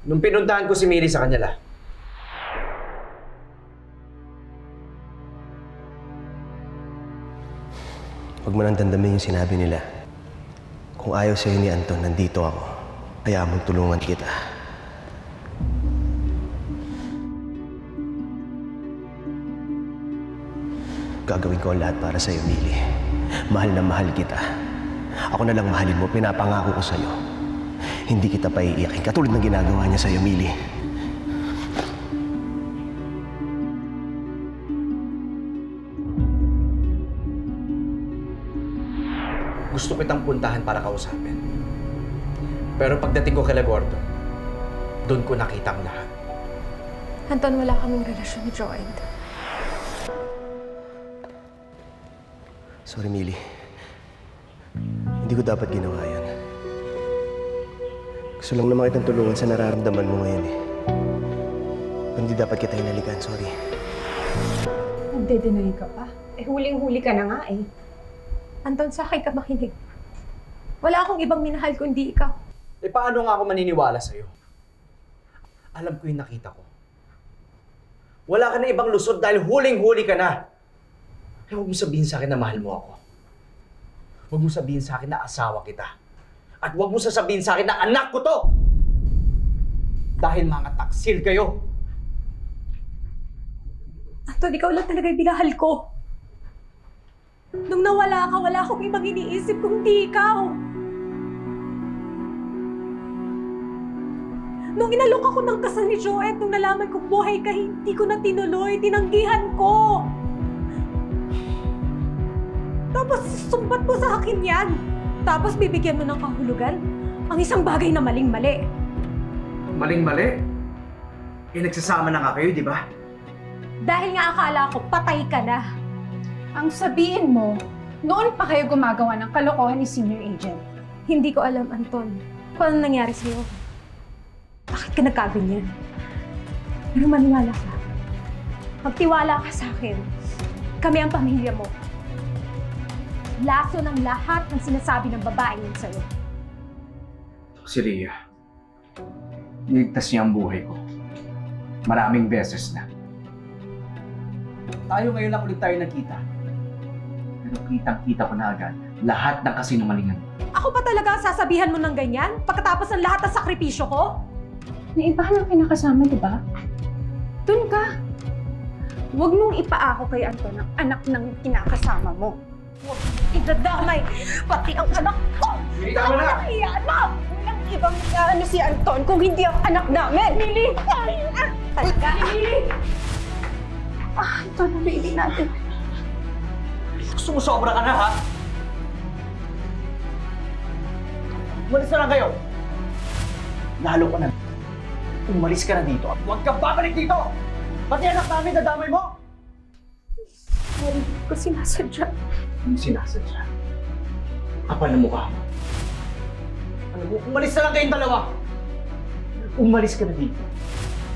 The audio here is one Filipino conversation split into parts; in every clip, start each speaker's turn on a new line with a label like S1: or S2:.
S1: Nung pinuntahan ko si Mary sa kanila,
S2: huwag mo nang dandamin yung sinabi nila. Kung ayaw sa'yo ni Anton, nandito ako. Kaya mong tulungan kita. Gagawin ko ang lahat para sa'yo, Millie. Mahal na mahal kita. Ako na lang mahalin mo, pinapangako ko sa'yo. Hindi kita paiiyakin, katulad ng ginagawa niya sa'yo, Millie.
S1: gusto kitang puntahan para kausapin. Pero pagdating ko kay Gordon, doon ko nakita ang lahat.
S3: Anton, wala kaming relasyon ni Joed.
S2: Sorry, Millie. Hindi ko dapat ginawa yan. Gusto lang naman kitang tulungan sa nararamdaman mo ngayon eh. Hindi dapat kita hinalikan, sorry.
S3: Nagde-deny ka pa? Eh, huling-huli ka na nga eh. Anton, sa akin ka makinig. Wala akong ibang minahal kundi ikaw.
S1: Eh, paano nga ako maniniwala sa'yo? Alam ko yung nakita ko. Wala ka na ibang lusot dahil huling-huli ka na. Kaya huwag mo sabihin sa akin na mahal mo ako. Huwag mo sabihin sa akin na asawa kita. At huwag mo sasabihin sa akin na anak ko to! Dahil mga taksil kayo.
S3: Anton, ikaw lang talaga yung binahal ko. Nung nawala ka, wala akong ibang iniisip kundi ikaw. Nung inalok ako ng kasal ni Joed, nung nalaman kong buhay ka, hindi ko na tinuloy, tinanggihan ko. Tapos sumpat mo sa akin yan. Tapos bibigyan mo ng kahulugan ang isang bagay na maling-mali.
S1: Maling-mali? Eh, nagsasama na nga kayo, di ba?
S3: Dahil nga akala ko, patay ka na.
S4: Ang sabihin mo, noon pa kayo gumagawa ng kalokohan ni Senior Agent.
S3: Hindi ko alam, Anton, kung anong nangyari sa'yo. Bakit ka nagkaganyan? Pero maniwala ka. Magtiwala ka sa akin. Kami ang pamilya mo. Laso ng lahat ng sinasabi ng babae yun sa'yo.
S1: Si Rhea, niligtas niya ang buhay ko. Maraming beses na. Tayo ngayon lang ulit tayo nagkita. Pero kitang-kita ko na agad lahat ng kasinungalingan.
S3: Ako pa talaga ang sasabihan mo ng ganyan? Pagkatapos ng lahat ng sakripisyo ko?
S4: May iba lang kinakasama, di ba? Doon ka. Huwag mong ipaako kay Anton ang anak ng kinakasama mo.
S3: Huwag idadamay, pati ang anak ko!
S1: Tama na!
S3: Anak!
S4: Walang ibang ano si Anton kung hindi ang anak namin!
S3: Lily! Talaga? Lily!
S4: Anton, ang baby natin.
S1: Sumusobra ka na, ha? Umalis na lang kayo! Lalo ka na. Umalis ka na dito at huwag kang babalik dito! Pati anak namin, dadamay mo!
S3: Hindi ko sinasadya.
S1: Anong sinasadya? Kapal na mukha mo. Alam mo, umalis na lang kayong dalawa! Umalis ka na dito.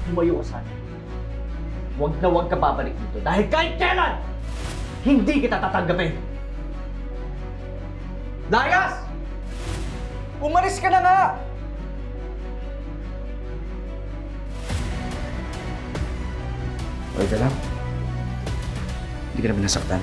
S1: Tumayo ka sana. Huwag na huwag ka babalik dito dahil kahit kailan, hindi kita tatanggapin! Layas! Umalis ka na nga! Okay ka lang? Hindi ka naman nasaktan.